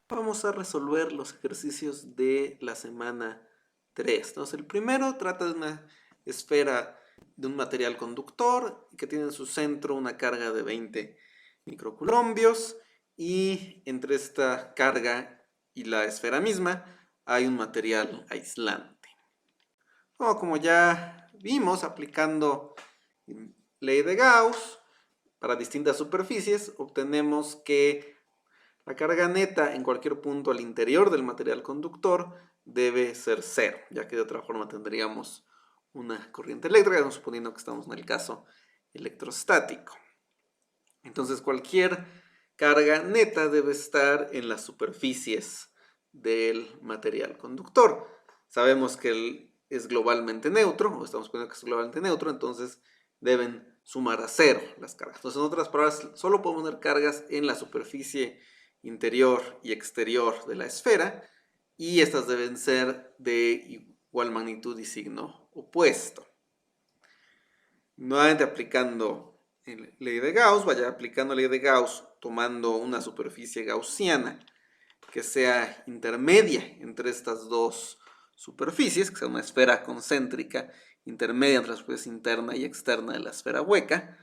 Vamos a resolver los ejercicios de la semana 3. Entonces, el primero trata de una esfera de un material conductor que tiene en su centro una carga de 20 microcoulombios y entre esta carga y la esfera misma hay un material aislante. Como ya vimos, aplicando ley de Gauss para distintas superficies, obtenemos que la carga neta en cualquier punto al interior del material conductor debe ser cero, ya que de otra forma tendríamos una corriente eléctrica, suponiendo que estamos en el caso electrostático. Entonces cualquier carga neta debe estar en las superficies del material conductor. Sabemos que él es globalmente neutro, o estamos poniendo que es globalmente neutro, entonces deben sumar a cero las cargas. Entonces, en otras palabras, solo podemos tener cargas en la superficie interior y exterior de la esfera, y estas deben ser de igual magnitud y signo opuesto. Nuevamente aplicando ley de Gauss, vaya aplicando ley de Gauss tomando una superficie gaussiana que sea intermedia entre estas dos superficies, que sea una esfera concéntrica intermedia entre la superficie interna y externa de la esfera hueca.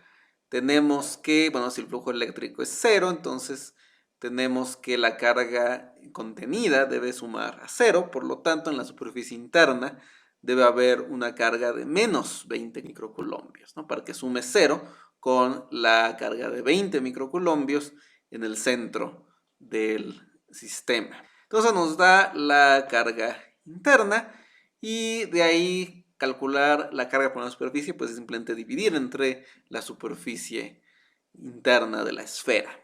Tenemos que, bueno, si el flujo eléctrico es cero, entonces tenemos que la carga contenida debe sumar a cero, por lo tanto en la superficie interna debe haber una carga de menos 20 microcoulombios, ¿no? Para que sume cero con la carga de 20 microcoulombios en el centro del sistema. Entonces nos da la carga interna y de ahí calcular la carga por la superficie, pues es simplemente dividir entre la superficie interna de la esfera.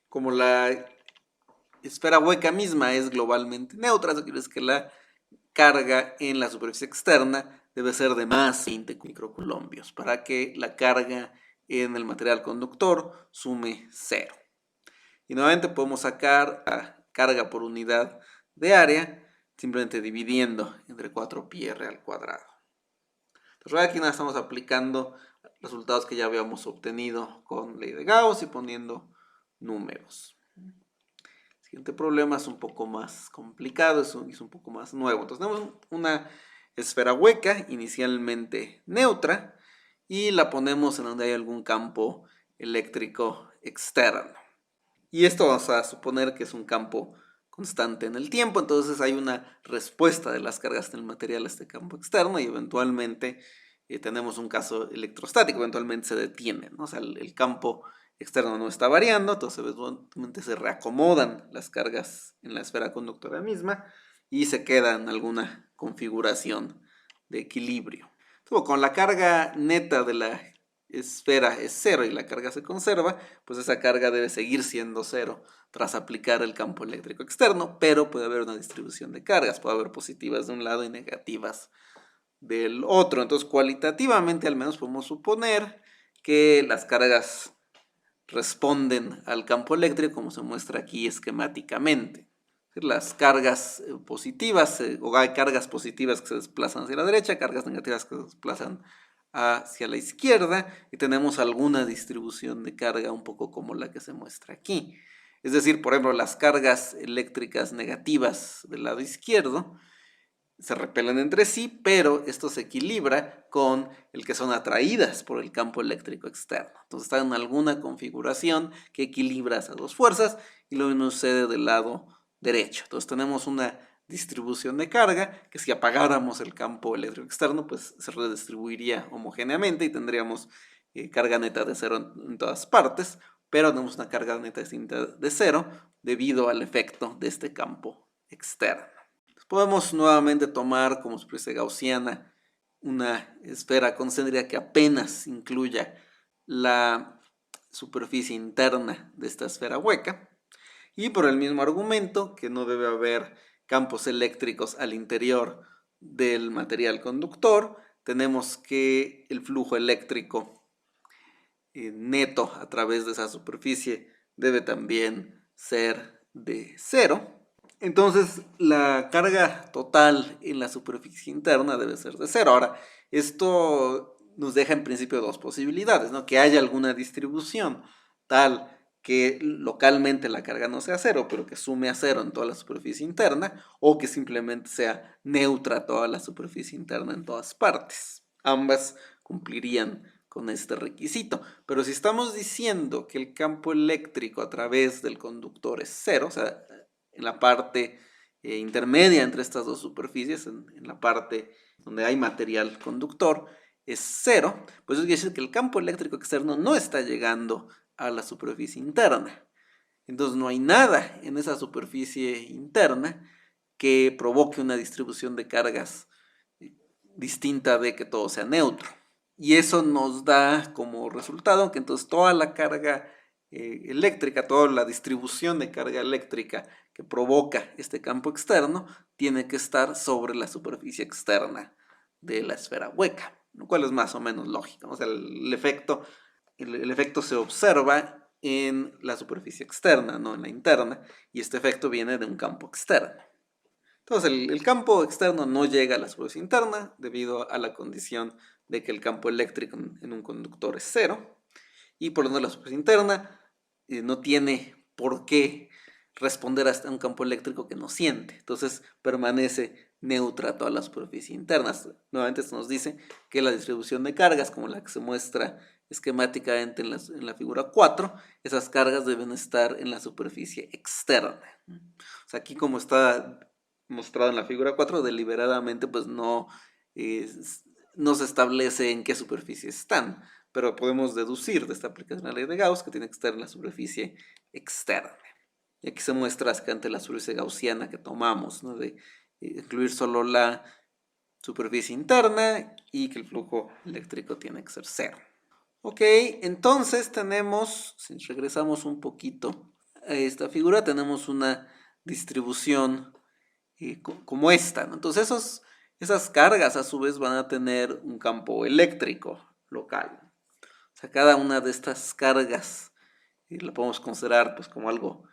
Como la esfera hueca misma es globalmente neutra, eso quiere decir que la carga en la superficie externa debe ser de más 20 microcoulombios para que la carga en el material conductor sume cero. Y nuevamente podemos sacar la carga por unidad de área simplemente dividiendo entre 4πr al cuadrado. Entonces aquí nada estamos aplicando resultados que ya habíamos obtenido con ley de Gauss y poniendo números. El siguiente problema es un poco más complicado, es un poco más nuevo. Entonces tenemos una esfera hueca inicialmente neutra y la ponemos en donde hay algún campo eléctrico externo. Y esto vamos a suponer que es un campo constante en el tiempo, entonces hay una respuesta de las cargas del material a este campo externo y eventualmente tenemos un caso electrostático, eventualmente se detiene, ¿no? O sea, el campo externo no está variando, entonces eventualmente se reacomodan las cargas en la esfera conductora misma y se queda en alguna configuración de equilibrio. Entonces, con la carga neta de la esfera es cero y la carga se conserva, pues esa carga debe seguir siendo cero tras aplicar el campo eléctrico externo, pero puede haber una distribución de cargas, puede haber positivas de un lado y negativas del otro. Entonces, cualitativamente al menos podemos suponer que las cargas responden al campo eléctrico como se muestra aquí esquemáticamente. Las cargas positivas, o hay cargas positivas que se desplazan hacia la derecha, cargas negativas que se desplazan hacia la izquierda, y tenemos alguna distribución de carga un poco como la que se muestra aquí. Es decir, por ejemplo, las cargas eléctricas negativas del lado izquierdo se repelen entre sí, pero esto se equilibra con el que son atraídas por el campo eléctrico externo. Entonces está en alguna configuración que equilibra esas dos fuerzas y lo mismo sucede del lado derecho. Entonces tenemos una distribución de carga que si apagáramos el campo eléctrico externo, pues se redistribuiría homogéneamente y tendríamos carga neta de cero en todas partes, pero tenemos una carga neta distinta de cero debido al efecto de este campo externo. Podemos nuevamente tomar como superficie gaussiana una esfera concéntrica que apenas incluya la superficie interna de esta esfera hueca, y por el mismo argumento que no debe haber campos eléctricos al interior del material conductor, tenemos que el flujo eléctrico neto a través de esa superficie debe también ser de cero. Entonces la carga total en la superficie interna debe ser de cero. Ahora, esto nos deja en principio dos posibilidades, ¿no? Que haya alguna distribución tal que localmente la carga no sea cero, pero que sume a cero en toda la superficie interna, o que simplemente sea neutra toda la superficie interna en todas partes. Ambas cumplirían con este requisito. Pero si estamos diciendo que el campo eléctrico a través del conductor es cero, o sea, en la parte intermedia entre estas dos superficies, en la parte donde hay material conductor, es cero, pues eso quiere decir que el campo eléctrico externo no está llegando a la superficie interna. Entonces no hay nada en esa superficie interna que provoque una distribución de cargas distinta de que todo sea neutro. Y eso nos da como resultado que entonces toda la carga eléctrica, toda la distribución de carga eléctrica que provoca este campo externo tiene que estar sobre la superficie externa de la esfera hueca, lo cual es más o menos lógico. O sea, el efecto se observa en la superficie externa, no en la interna, y este efecto viene de un campo externo. Entonces el campo externo no llega a la superficie interna debido a la condición de que el campo eléctrico en un conductor es cero, y por lo tanto la superficie interna no tiene por qué responder a un campo eléctrico que no siente. Entonces permanece neutra toda la superficie interna. Nuevamente esto nos dice que la distribución de cargas, como la que se muestra esquemáticamente en la figura 4, esas cargas deben estar en la superficie externa. O sea, aquí como está mostrado en la figura 4, deliberadamente pues no se establece en qué superficie están, pero podemos deducir de esta aplicación de la ley de Gauss que tiene que estar en la superficie externa. Y aquí se muestra básicamente la superficie gaussiana que tomamos, ¿no? De incluir solo la superficie interna y que el flujo eléctrico tiene que ser cero. Ok, entonces tenemos, si regresamos un poquito a esta figura, tenemos una distribución como esta, ¿no? Entonces esas cargas a su vez van a tener un campo eléctrico local. O sea, cada una de estas cargas la podemos considerar pues como algo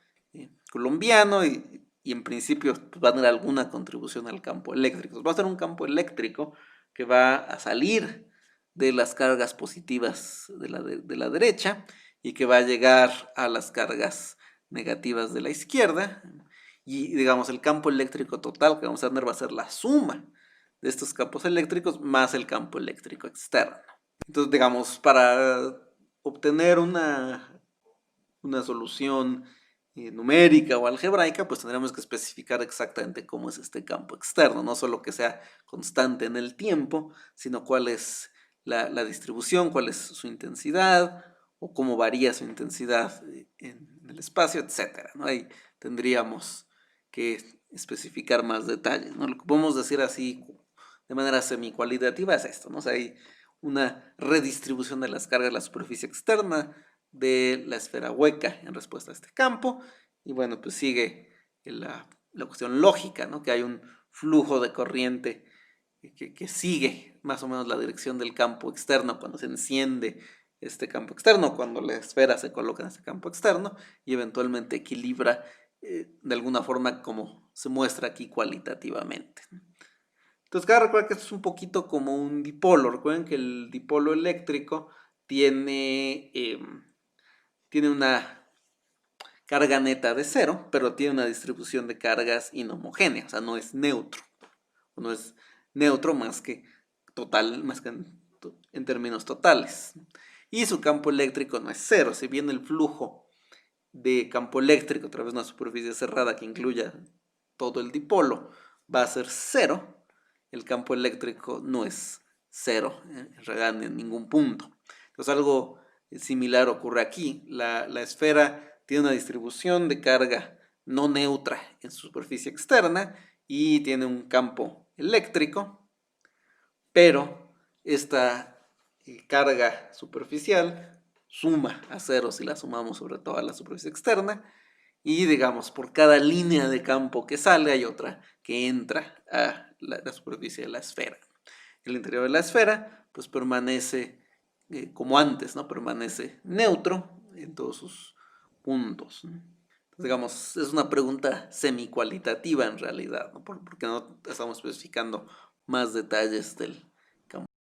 colombiano y en principio pues, va a tener alguna contribución al campo eléctrico. Entonces, va a ser un campo eléctrico que va a salir de las cargas positivas de la derecha y que va a llegar a las cargas negativas de la izquierda. Y digamos el campo eléctrico total que vamos a tener va a ser la suma de estos campos eléctricos más el campo eléctrico externo. Entonces digamos para obtener una solución numérica o algebraica, pues tendremos que especificar exactamente cómo es este campo externo, no solo que sea constante en el tiempo, sino cuál es la distribución, cuál es su intensidad o cómo varía su intensidad en el espacio, etc., ¿no? Ahí tendríamos que especificar más detalles, ¿no? Lo que podemos decir así de manera semi-cualitativa es esto, ¿no? O sea, hay una redistribución de las cargas en la superficie externa de la esfera hueca en respuesta a este campo, y bueno, pues sigue la cuestión lógica, ¿no? Que hay un flujo de corriente que sigue más o menos la dirección del campo externo cuando se enciende este campo externo, cuando la esfera se coloca en este campo externo y eventualmente equilibra de alguna forma como se muestra aquí cualitativamente. Entonces, cada recuerda que esto es un poquito como un dipolo. Recuerden que el dipolo eléctrico tiene una carga neta de cero, pero tiene una distribución de cargas inhomogénea, o sea, no es neutro. No es neutro más que total, más que en términos totales. Y su campo eléctrico no es cero, si bien el flujo de campo eléctrico a través de una superficie cerrada que incluya todo el dipolo va a ser cero, el campo eléctrico no es cero en realidad en ningún punto. Entonces algo similar ocurre aquí. La esfera tiene una distribución de carga no neutra en su superficie externa y tiene un campo eléctrico, pero esta carga superficial suma a cero si la sumamos sobre toda la superficie externa, y digamos por cada línea de campo que sale hay otra que entra a la superficie de la esfera. El interior de la esfera pues permanece como antes, ¿no? Permanece neutro en todos sus puntos, ¿no? Entonces, digamos, es una pregunta semi-cualitativa en realidad, ¿no? Porque no estamos especificando más detalles del